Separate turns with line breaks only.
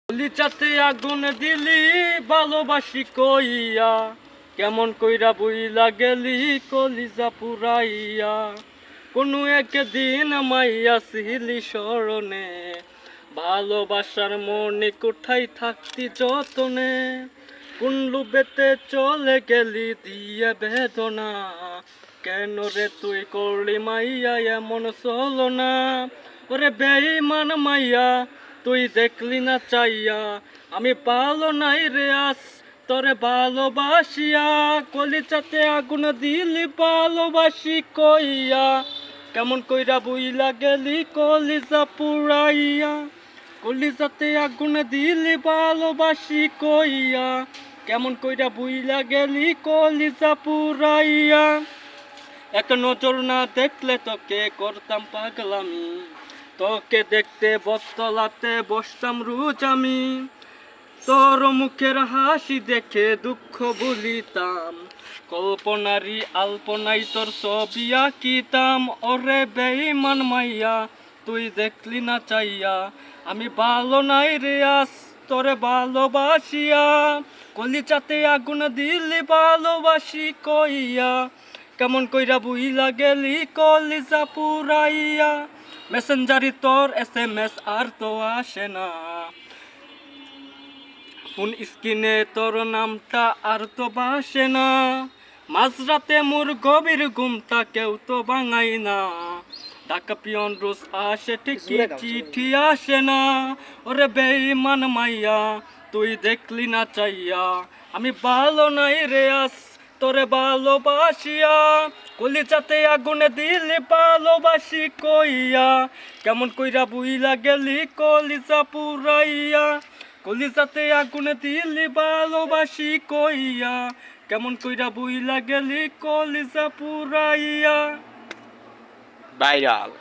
কলিজাতে আগুন দিলি ভালোবাসি কইয়া, কেমন কইরা বইলা গেলি কলিজা পুরাইয়া। কোনো একদিন মাইয়া ছিলি স্মরণে, ভালোবাসার মনে কোথায় থাকতি যতনে। কোন লুবেতে চলে গেলি দিয়ে বেদনা, কেন রে তুই করলি মাইয়া এমন চলনা। ওরে বেঈমান মাইয়া তুই দেখলি না চাইয়া, আমি ভালো নাই রে আস তোরে ভালোবাসিয়া। কলিজাতে আগুন দিলি ভালোবাসি কইয়া, কেমন কইরা বুইলা গেলি কলিজা পুরাইয়া। কলিজাতে আগুন দিলি ভালোবাসি কইয়া, কেমন কইরা বুইলা গেলি কলিজা পুরাইয়া। এক নজর না দেখলে তোকে করতাম পাগলামি, তোকে দেখতে বটতলাতে বসতাম রোজ আমি। তোর মুখের হাসি দেখে দুঃখ ভুলিতাম, কল্পনারি আলপনাই তোর ছবি আঁকিতাম। ওরে বেঈমান মাইয়া তুই দেখলি না চাইয়া, আমি ভালো নাই রে আস তোরে ভালোবাসিয়া। কলিজাতে আগুন দিলি ভালোবাসি কইয়া, কেমন কইরা বুইলা গেলি কলিজা পুরাইয়া। মেসেঞ্জারি তোর SMS আর তো আসে না, ফোন স্ক্রিনে তোর নামটা আর তো বাসে না। মাঝরাতে মোর গভীর ঘুমটা কেউ তো ভাঙাই না, ঢাকা পিয়ন রোজ আসে ঠিকই চিঠি আসে না। ওরে বেঈমান মাইয়া তুই দেখলি না চাইয়া, আমি ভালো নাই রে আস তোরে ভালোবাসিয়া। কলিজাতে আগুনে দিলি ভালোবাসি কইয়া, কেমন কইরা বুইলা গেলি কলিজা পুরাইয়া। কলিজাতে আগুনে দিলি ভালোবাসি কইয়া, কেমন কইরা বুইলা গেলি কলিজা পুরাইয়া।
ভাইরাল।